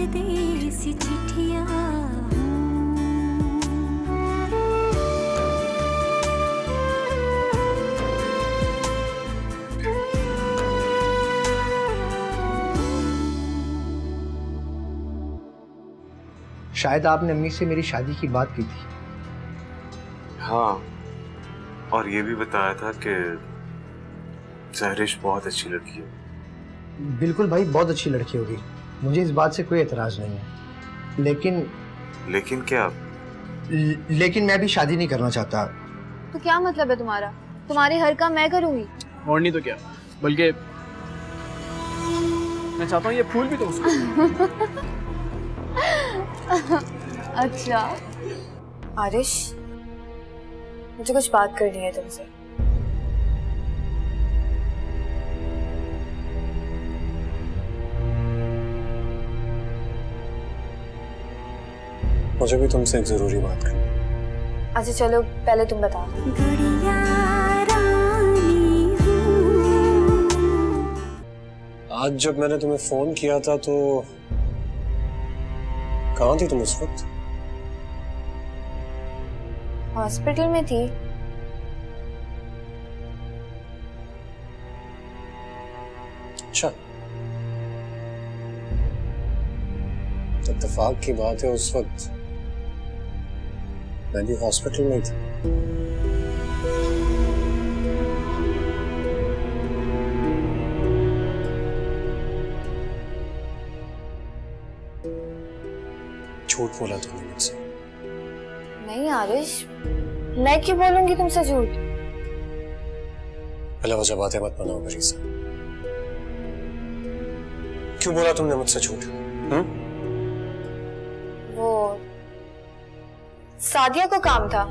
परदेसी चिट्ठियां। शायद आपने अम्मी से मेरी शादी की बात की थी। हाँ, और ये भी बताया था कि सहरिश बहुत अच्छी लड़की है। बिल्कुल भाई, बहुत अच्छी लड़की होगी, मुझे इस बात से कोई एतराज नहीं है। लेकिन क्या? लेकिन मैं भी शादी नहीं करना चाहता। तो क्या मतलब है तुम्हारा? तुम्हारे हर काम मैं करूंगी। और नहीं तो क्या, बल्कि मैं चाहता हूँ ये फूल भी तो उसको। अच्छा आरिश, मुझे कुछ बात करनी है तुमसे। मुझे भी तुमसे एक जरूरी बात करनी है। अच्छा चलो, पहले तुम बताओ। आज जब मैंने तुम्हें फोन किया था तो कहाँ थी तुम उस वक्त? हॉस्पिटल में थी। अच्छा, इत्तेफाक की बात है उस वक्त मैं भी हॉस्पिटल में थी। झूठ बोला तुमने मुझसे। नहीं आरिश, मैं क्यों बोलूंगी तुमसे झूठ? पहले वजह बातें मत बनाओ मरीजा। क्यों बोला तुमने मुझसे झूठ? वो सादिया को काम था,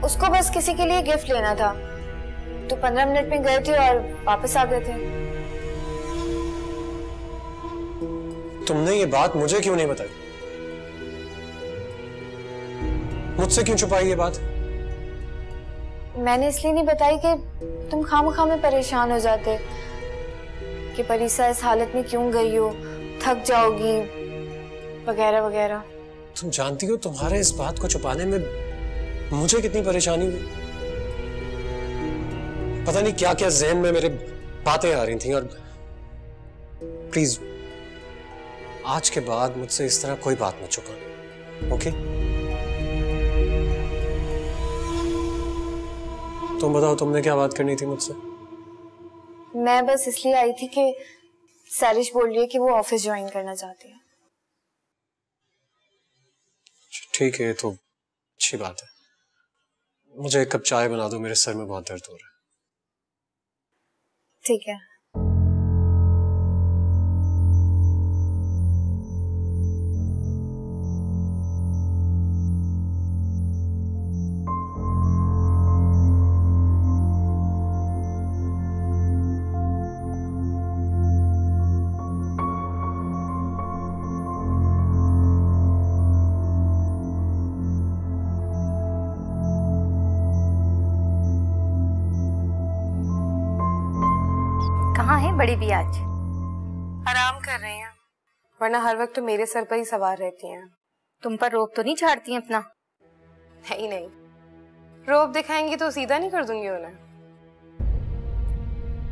उसको बस किसी के लिए गिफ्ट लेना था, तो 15 मिनट में गए थे और वापस आ गए थे। तुमने ये बात मुझे क्यों नहीं बताई? मुझसे क्यों छुपाई ये बात? मैंने इसलिए नहीं बताई कि तुम खामखा में परेशान हो जाते कि परीसा इस हालत में क्यों गई हो, थक जाओगी वगैरह वगैरह। तुम जानती हो तुम्हारे इस बात को छुपाने में मुझे कितनी परेशानी हुई। पता नहीं क्या क्या ज़हन में मेरे बातें आ रही थी। और प्लीज आज के बाद मुझसे इस तरह कोई बात मत छुपाना, ओके? तुम बताओ, तुमने क्या बात करनी थी मुझसे? मैं बस इसलिए आई थी कि सैरिश बोल रही है कि वो ऑफिस ज्वाइन करना चाहती है। ठीक है, तो अच्छी बात है। मुझे एक कप चाय बना दो, मेरे सर में बहुत दर्द हो रहा है। ठीक है। कहाँ है बड़ी भी आज? आराम कर रही हैं, वरना हर वक्त तो मेरे सर पर ही सवार रहती हैं। तुम पर रोब तो नहीं झाड़ती हैं अपना? नहीं नहीं, रोब दिखाएंगी तो सीधा नहीं कर दूंगी उन्हें।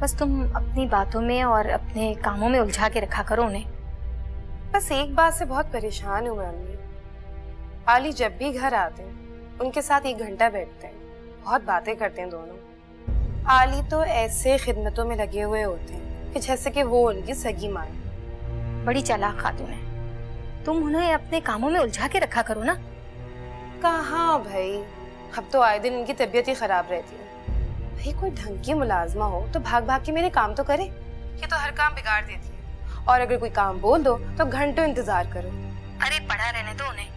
बस तुम अपनी बातों में और अपने कामों में उलझा के रखा करो उन्हें। बस एक बात से बहुत परेशान हूँ मैं अम्मी। आली जब भी घर आते हैं उनके साथ 1 घंटा बैठते हैं, बहुत बातें करते हैं दोनों। आली तो ऐसे खिदमतों में लगे हुए होते हैं कि जैसे कि वो उनकी सगी माँ है। बड़ी चालाक खातून है, तुम उन्हें अपने कामों में उलझा के रखा करो ना। कहाँ भाई, अब तो आए दिन उनकी तबीयत ही खराब रहती है। भाई कोई ढंग की मुलाजमा हो तो भाग भाग के मेरे काम तो करे, ये तो हर काम बिगाड़ देती है। और अगर कोई काम बोल दो तो घंटों इंतजार करो। अरे पड़ा रहने दो उन्हें,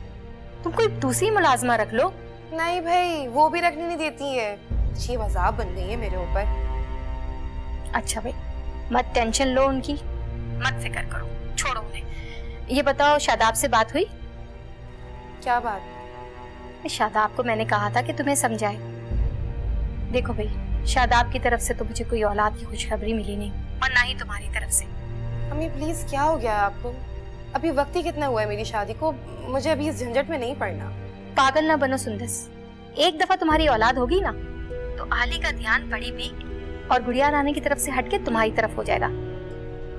तुम कोई दूसरी मुलाजमा रख लो। नहीं भाई, वो भी रखने नहीं देती है, अच्छी मजाक बन गई है मेरे ऊपर। अच्छा भाई, मत टेंशन लो उनकी, मत फिक्र करो, छोड़ो उन्हें। ये बताओ, शादाब से बात हुई? क्या बात? शादाब को मैंने कहा था कि तुम्हें समझाए। देखो भाई, शादाब की तरफ से तो मुझे कोई औलाद की खुशखबरी मिली नहीं, और ना ही तुम्हारी तरफ से। अम्मी प्लीज, क्या हो गया आपको? अभी वक्त ही कितना हुआ है मेरी शादी को, मुझे अभी इस झंझट में नहीं पड़ना। पागल ना बनो सुंदस, एक दफा तुम्हारी औलाद होगी ना तो आली का ध्यान बड़ी भी और गुड़िया रानी की तरफ से हटके तुम्हारी तरफ हो जाएगा।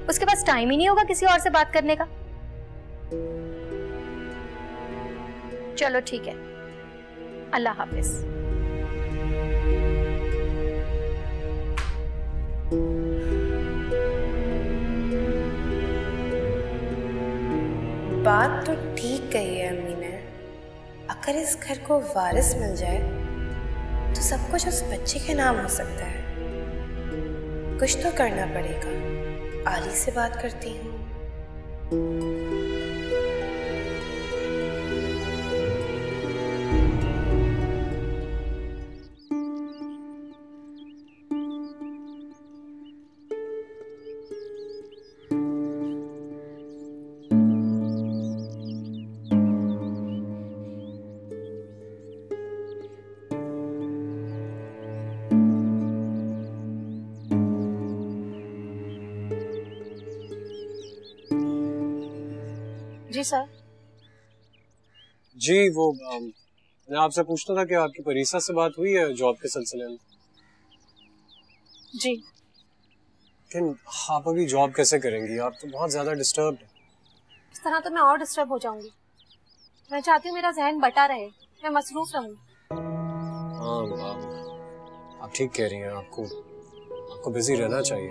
उसके पास टाइम ही नहीं होगा किसी और से बात करने का। चलो ठीक है, अल्लाह हाफिज। बात तो ठीक कही है अम्मी ने। अगर इस घर को वारिस मिल जाए तो सब कुछ उस बच्चे के नाम हो सकता है। कुछ तो करना पड़ेगा। आली से बात करती हूँ। जी सर। जी वो मैं आपसे पूछता था कि आपकी परीसा से बात हुई है जॉब के सिलसिले में? जी। लेकिन आप अभी जॉब कैसे करेंगी? आप तो बहुत ज्यादा डिस्टर्ब है। इस तरह तो मैं और डिस्टर्ब हो जाऊंगी। मैं चाहती हूँ मेरा जहन बटा रहे, मैं मसरूफ रहूं। हाँ आप ठीक कह रही हैं। आपको बिजी रहना चाहिए।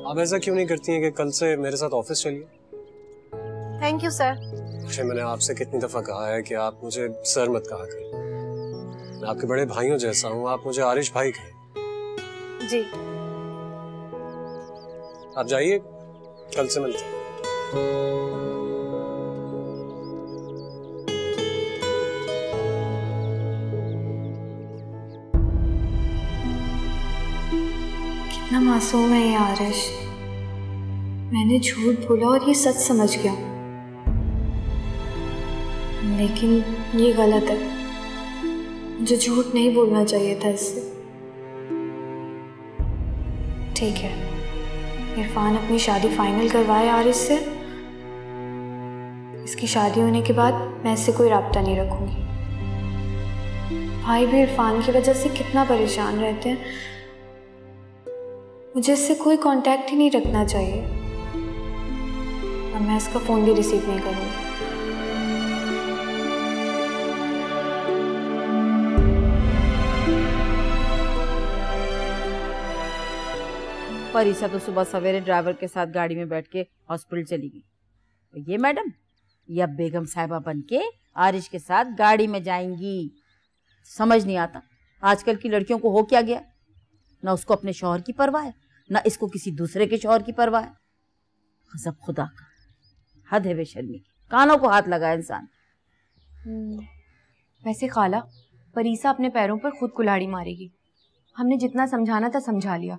आप ऐसा क्यों नहीं करती हैं कि कल से मेरे साथ ऑफिस चलिए? Thank you sir. अच्छा, मैंने आपसे कितनी दफा कहा है कि आप मुझे सर मत कहा करें। मैं आपके बड़े भाइयों जैसा हूँ, आप मुझे आरिश भाई कहें। जी। आप जाइए, कल से मिलते हैं। कितना मासूम है ये आरिश। मैंने झूठ बोला और ये सच समझ गया, लेकिन ये गलत है। मुझे झूठ नहीं बोलना चाहिए था इससे। ठीक है, इरफान अपनी शादी फाइनल करवाए आरिश से। इसकी शादी होने के बाद मैं इससे कोई राब्ता नहीं रखूंगी। भाई भी इरफान की वजह से कितना परेशान रहते हैं। मुझे इससे कोई कांटेक्ट ही नहीं रखना चाहिए और मैं इसका फोन भी रिसीव नहीं करूंगी। परीसा तो सुबह सवेरे ड्राइवर के साथ गाड़ी में बैठ के हॉस्पिटल चली गई। तो ये मैडम ये अब बेगम साहिबा बन के आरिश के साथ गाड़ी में जाएंगी। समझ नहीं आता आजकल की लड़कियों को हो क्या गया। ना उसको अपने शौहर की परवाह है, ना इसको किसी दूसरे के शौहर की परवाह है। गज़ब खुदा का, हद है बेशर्मी की। कानों को हाथ लगाए इंसान। वैसे खाला, परीसा अपने पैरों पर खुद कुल्हाड़ी मारेगी। हमने जितना समझाना था समझा लिया।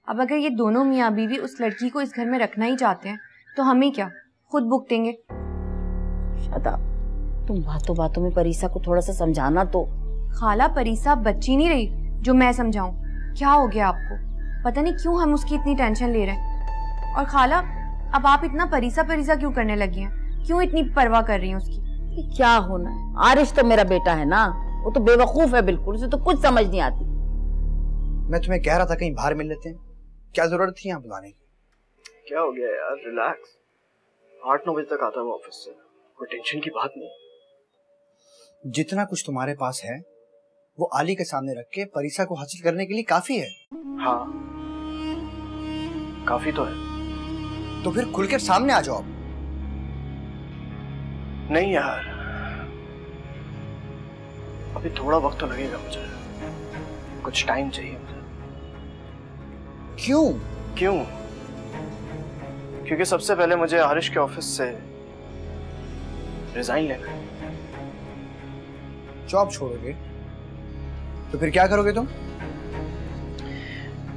अब अगर ये दोनों मियाँ बीवी उस लड़की को इस घर में रखना ही चाहते हैं तो हमें क्या, खुद भुगतेंगे। शादा, तुम बातों बातों में परीसा को थोड़ा सा समझाना तो। खाला, परीसा बच्ची नहीं रही जो मैं समझाऊं। क्या हो गया आपको? पता नहीं क्यों हम उसकी इतनी टेंशन ले रहे हैं। और खाला, अब आप इतना परीसा परीसा क्यों करने लगी हैं? क्यों इतनी परवाह कर रही हैं उसकी? क्या होना है, आरिश तो मेरा बेटा है ना, वो तो बेवकूफ है बिल्कुल, उसे तो कुछ समझ नहीं आती। मैं तुम्हें कह रहा था कहीं बाहर मिल लेते हैं, क्या जरूरत थी यहाँ बुलाने की? क्या हो गया यार, रिलैक्स। 8-9 बजे तक आता हूँ ऑफिस से, कोई टेंशन की बात नहीं। जितना कुछ तुम्हारे पास है वो आली के सामने रख के परीसा को हासिल करने के लिए काफी है। हाँ काफी तो है। तो फिर खुलकर सामने आ जाओ। नहीं यार, अभी थोड़ा वक्त तो लगेगा मुझे, कुछ टाइम चाहिए मुझे। क्यों? क्योंकि सबसे पहले मुझे आरिश के ऑफिस से रिजाइन लेना है। जॉब छोड़ोगे तो फिर क्या करोगे तुम?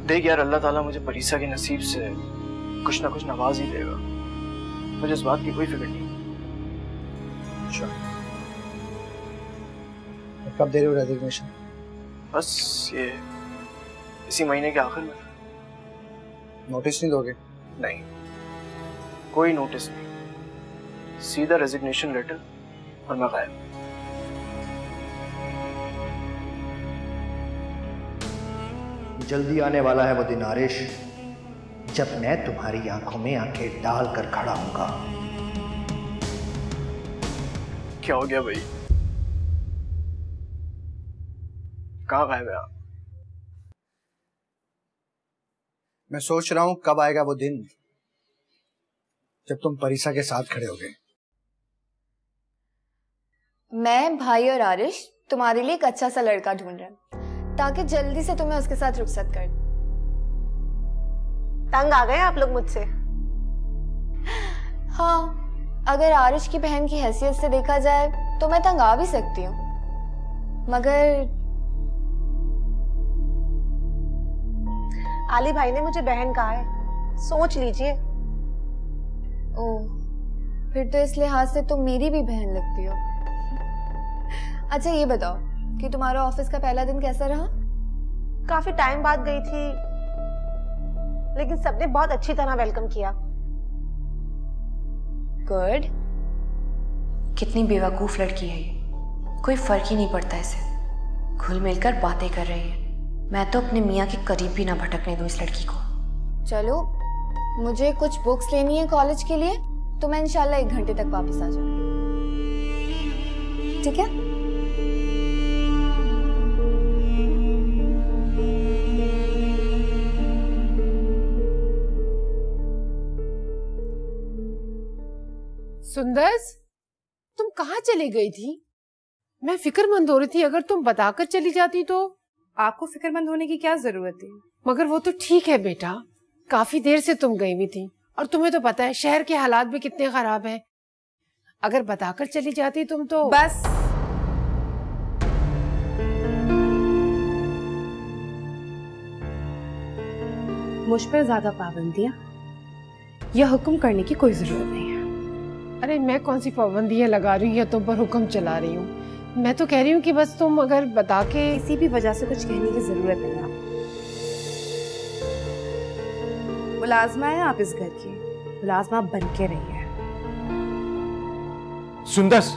देख यार, अल्लाह ताला मुझे परीसा के नसीब से कुछ ना कुछ नवाज ही देगा। मुझे इस बात की कोई फिक्र नहीं। अच्छा, कब दे रहे हो रेजिग्नेशन? बस ये इसी महीने के आखिर में। नोटिस नहीं दोगे? नहीं, कोई नोटिस नहीं, सीधा रेजिग्नेशन लेटर और मैं गायब। जल्दी आने वाला है वो दिन आरिश, जब मैं तुम्हारी आंखों में आंखें डालकर खड़ा हूंगा। क्या हो गया भाई? कहाँ गायब है आप? मैं सोच रहा हूं कब आएगा वो दिन जब तुम परीसा के साथ खड़े होगे। मैं, भाई और आरिश तुम्हारे लिए एक अच्छा सा लड़का ढूंढ रहे हैं ताकि जल्दी से तुम्हें उसके साथ रुखसत कर। तंग आ गए आप लोग मुझसे? हाँ, अगर आरिश की बहन की हैसियत से देखा जाए तो मैं तंग आ भी सकती हूँ, मगर आली भाई ने मुझे बहन कहा है, सोच लीजिए। ओह, फिर तो इस लिहाज से तुम मेरी भी बहन लगती हो। अच्छा ये बताओ कि तुम्हारा ऑफिस का पहला दिन कैसा रहा? काफी टाइम बाद गई थी, लेकिन सबने बहुत अच्छी तरह वेलकम किया। गुड। कितनी बेवकूफ लड़की है ये, कोई फर्क ही नहीं पड़ता इसे, घुल मिलकर बातें कर रही है। मैं तो अपने मियाँ के करीब भी ना भटकने दूं इस लड़की को। चलो, मुझे कुछ बुक्स लेनी है कॉलेज के लिए, तो मैं इंशाल्लाह 1 घंटे तक वापस आ जाऊंगी, ठीक है? सुंदर्स, तुम कहाँ चली गई थी? मैं फिक्रमंद हो रही थी, अगर तुम बताकर चली जाती तो। आपको फिक्रमंद होने की क्या जरूरत है? मगर वो तो ठीक है बेटा, काफी देर से तुम गई हुई थी और तुम्हें तो पता है शहर के हालात भी कितने खराब हैं। अगर बताकर चली जाती तुम तो। बस, मुझ पर ज्यादा पाबंदियां या हुक्म करने की कोई जरूरत नहीं है। अरे मैं कौन सी पाबंदियां लगा रही हूँ या तुम पर हुक्म चला रही हूँ? मैं तो कह रही हूँ कि बस तुम अगर बता के। किसी भी वजह से कुछ कहने की जरूरत नहीं है। मुलाजमा है आप इस घर की, मुलाजमा बन के रही है। सुंदस,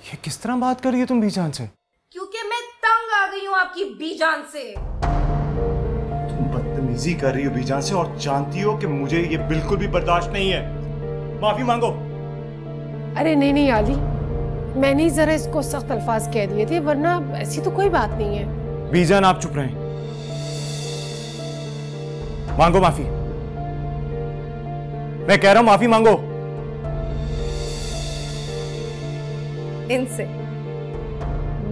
ये किस तरह बात कर रही है तुम बीजान से? क्योंकि मैं तंग आ गई हूँ आपकी बीजान से। बदतमीजी कर रही हो बीजान से और जानती हो कि मुझे ये बिल्कुल भी बर्दाश्त नहीं है। माफी मांगो। अरे नहीं नहीं आली, मैंने ही जरा इसको सख्त अल्फाज कह दिए थे, वरना ऐसी तो कोई बात नहीं है। बीजान आप चुप रहें, मांगो माफी। मैं कह रहा हूं माफी मांगो। इनसे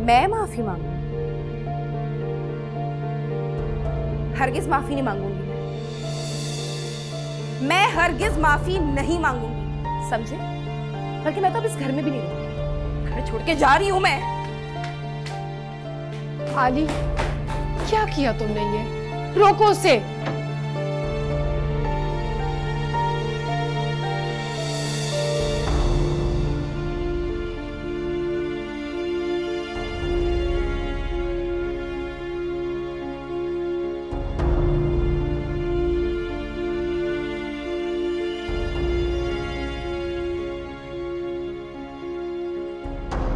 मैं माफी मांगू? हरगिज माफी नहीं मांगूंगी मैं हरगिज माफी नहीं मांगूंगी, समझे? बल्कि मैं तो अब इस घर में भी नहीं रहूंगी, घर छोड़ के जा रही हूं मैं। आली, क्या किया तुमने ये? रोको उसे।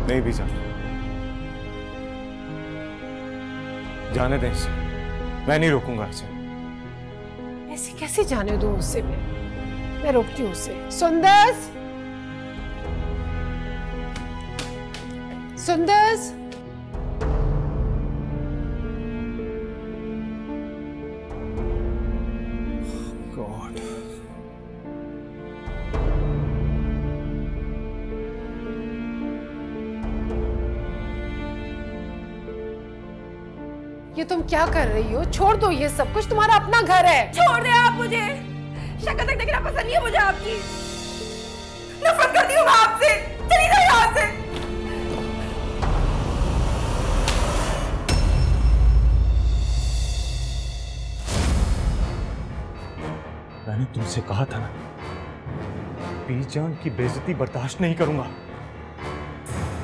नहीं भी जाने दें इसे, मैं नहीं रोकूंगा इसे। ऐसे कैसे जाने दूं उससे? मैं रोकती हूँ उसे। सुंदर्स, सुंदर्स, गॉड, ये तुम क्या कर रही हो? छोड़ दो ये सब कुछ, तुम्हारा अपना घर है। छोड़ दे आप मुझे, शक्ल तक देखना पसंद नहीं है मुझे आपकी। नफरत करती हूँ मैं आपसे, चली जाओ यहाँ से। मैंने तुमसे कहा था ना, बीजान की बेइज्जती बर्दाश्त नहीं करूंगा।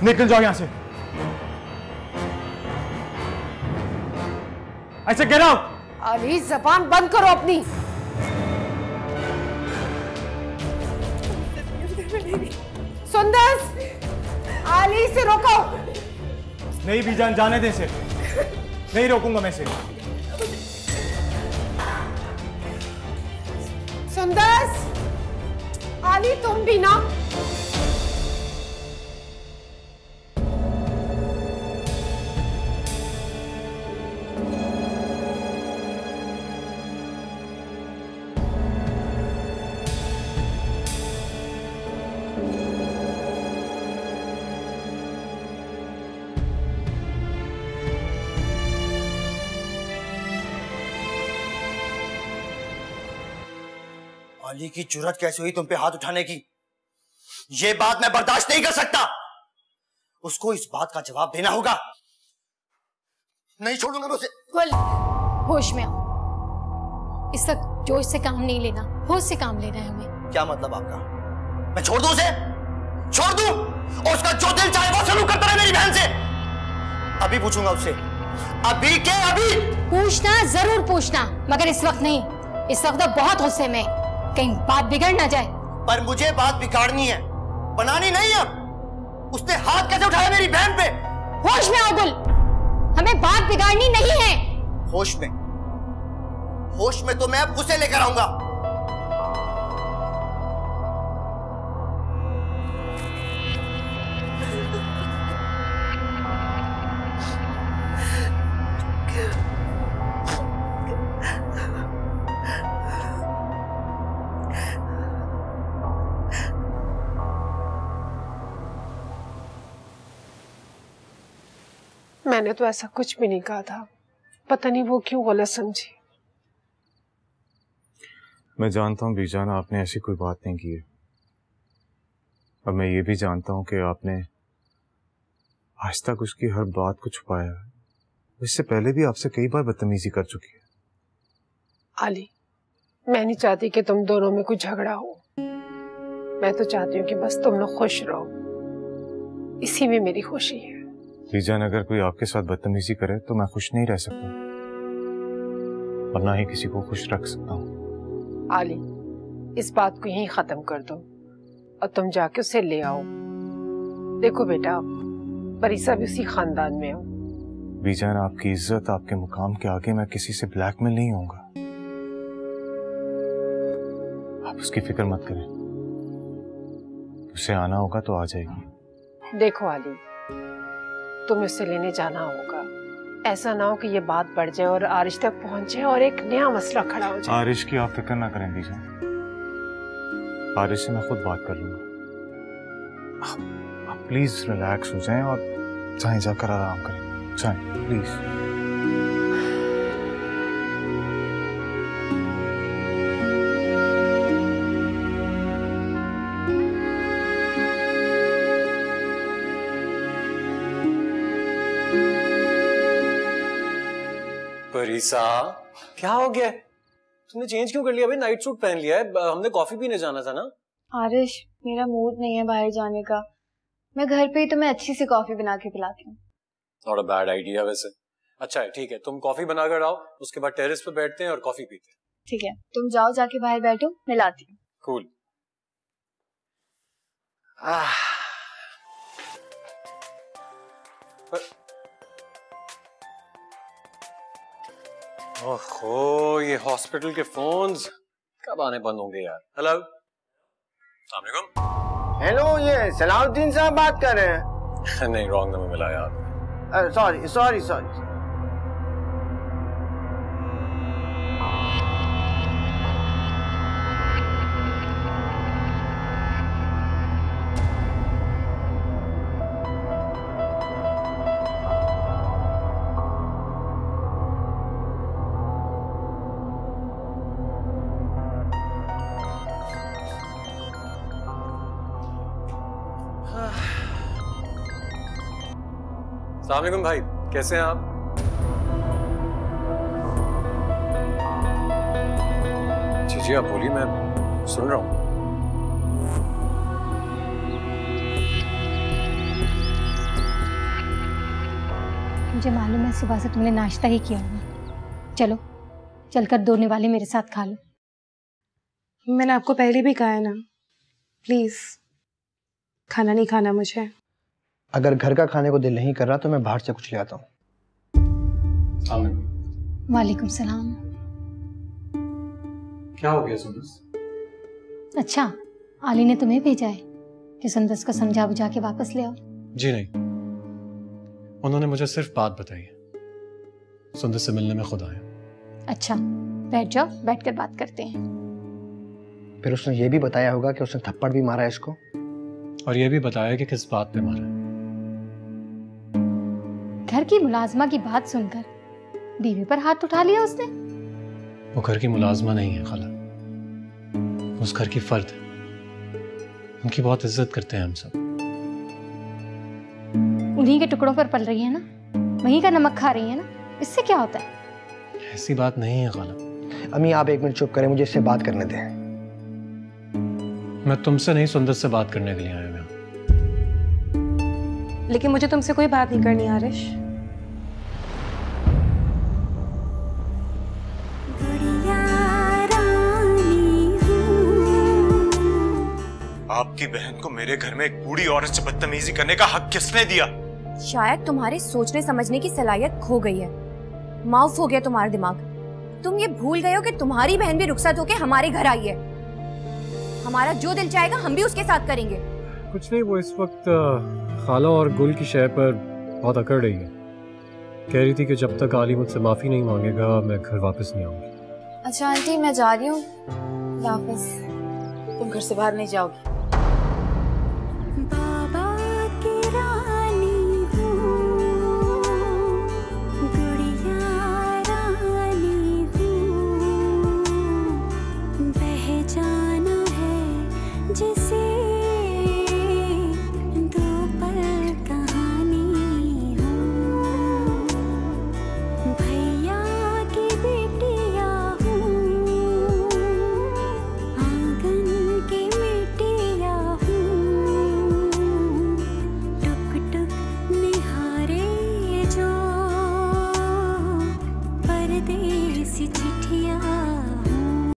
निकल जाओ यहां से। I said get out! आली जबान बंद करो अपनी। सुंदर, आली से रोको। नहीं बीजान, जाने दे इसे। नहीं रोकूंगा मैं इसे। सुंदर, आली तुम भी ना। आली की जुर्रत कैसे हुई तुम पे हाथ उठाने की? ये बात मैं बर्दाश्त नहीं कर सकता। उसको इस बात का जवाब देना होगा। नहीं छोड़ूंगा मैं उसे। गुल, होश में आओ। इस वक्त जोश से काम नहीं लेना, होश से काम लेना है हमें। क्या मतलब आपका? मैं छोड़ दूं उसे? छोड़ दूं? और उसका जो दिल चाहे वो सलूक करता रहे मेरी बहन से? अभी पूछूंगा उससे। अभी के अभी? पूछना जरूर पूछना, मगर इस वक्त नहीं। इस वक्त तो बहुत गुस्से में, कहीं बात बिगड़ ना जाए। पर मुझे बात बिगाड़नी है, बनानी नहीं है। उसने हाथ कैसे उठाया मेरी बहन पे? होश में आओ गुल, हमें बात बिगाड़नी नहीं है। होश में? होश में तो मैं अब उसे लेकर आऊंगा। मैंने तो ऐसा कुछ भी नहीं कहा था, पता नहीं वो क्यों गलत समझी। मैं जानता हूँ बीजान, आपने ऐसी कोई बात नहीं की है। और मैं ये भी जानता हूँ कि आपने आज तक उसकी हर बात को छुपाया है। इससे पहले भी आपसे कई बार बदतमीजी कर चुकी है। आली, मैं नहीं चाहती कि तुम दोनों में कुछ झगड़ा हो। मैं तो चाहती हूँ कि बस तुम लोग खुश रहो, इसी में मेरी खुशी है। बीजान, अगर कोई आपके साथ बदतमीजी करे तो मैं खुश नहीं रह सकता और ना ही किसी को खुश रख सकता हूँ। आली, इस बात को यहीं खत्म कर दो और तुम जाके उसे ले आओ। देखो बेटा, परीसा भी उसी खानदान में हो। बीजान, आपकी इज्जत, आपके मुकाम के आगे मैं किसी से ब्लैकमेल नहीं होऊंगा। आप उसकी फिक्र मत करें, उसे आना होगा तो आ जाएगी। देखो आली, तुम्हें उसे लेने जाना होगा। ऐसा ना हो कि ये बात बढ़ जाए और आरिश तक पहुंच जाए और एक नया मसला खड़ा हो जाए। आरिश की आप फिक्र ना करें बीजान, आरिश से मैं खुद बात कर लूंगा। आप प्लीज रिलैक्स हो जाएं और जाएं, जाकर आराम करें। जाएं प्लीज। परीसा, क्या हो गया? तुमने चेंज क्यों कर लिया भाई? नाइट सूट पहन लिया है, हमने कॉफी पीने जाना था ना। आरिश, मेरा मूड नहीं है बाहर जाने का। मैं घर पे ही तुम्हें अच्छी सी कॉफी बना के पिलाती हूँ। नॉट अ बैड आइडिया वैसे। अच्छा है, ठीक है, तुम कॉफी बना कर आओ, उसके बाद टेरेस पे बैठते हैं और कॉफी पीते हैं। ठीक है, तुम जाओ, जाके बाहर बैठो, मैं लाती हूँ। कूल। ओहो, ये हॉस्पिटल के फोन्स कब आने बंद होंगे यार। हेलो, अस्सलाम वालेकुम। हेलो, ये सलाउद्दीन साहब बात कर रहे हैं? नहीं, रॉन्ग नंबर मिला यार। Sorry sorry sorry. अस्सलाम वालेकुम भाई, कैसे हैं आप? जी जी, आप बोलिए, मैं सुन रहा हूँ। मुझे मालूम है सुबह से तुमने नाश्ता ही किया होगा। चलो चलकर दोने वाले मेरे साथ खा लो। मैंने आपको पहले भी कहा है ना, प्लीज खाना नहीं खाना मुझे। अगर घर का खाने को दिल नहीं कर रहा तो मैं बाहर से कुछ ले आता हूँ। वालेकुम सलाम। क्या हो गया सुंदस? अच्छा, आली ने तुम्हें भेजा है कि सुंदस को समझा बुझा के वापस ले आओ? जी नहीं, उन्होंने मुझे सिर्फ बात बताई है। सुंदस से मिलने में खुद आया। अच्छा, बैठ जाओ, बैठकर बात करते हैं। फिर उसने ये भी बताया होगा कि उसने थप्पड़ भी मारा है इसको, और ये भी बताया कि किस बात पे मारा है। घर की मुलाजमा की बात सुनकर बीवी पर हाथ उठा लिया उसने। वो घर की मुलाजमा नहीं है खाला, उस घर की फर्द है। उनकी बहुत इज्जत करते हैं हम सब। उन्हीं के टुकड़ों पर पल रही है ना, वहीं का नमक खा रही है ना, इससे क्या होता है? ऐसी बात नहीं है खाला। अम्मी आप 1 मिनट चुप करें, मुझे इससे बात करने दें। मैं तुमसे नहीं, सुंदस से बात करने के लिए आया हूं। लेकिन मुझे तुमसे कोई बात नहीं करनी आरिश। आपकी बहन को मेरे घर में एक बूढ़ी औरत से बदतमीजी करने का हक किसने दिया? शायद तुम्हारे सोचने समझने की सलाहियत खो गई है, माफ हो गया तुम्हारा दिमाग। तुम ये भूल गए हो कि तुम्हारी बहन भी रुखसत होके हमारे घर आई है। हमारा जो दिल चाहेगा हम भी उसके साथ करेंगे। कुछ नहीं, वो इस वक्त खाला और गुल की शय पर बहुत अकड़ रही है। कह रही थी कि जब तक आली मुझसे माफी नहीं मांगेगा मैं घर वापस नहीं आऊंगी। अच्छा आंटी, मैं जा रही हूँ, खुदा हाफिज। तुम घर से बाहर नहीं जाओगी?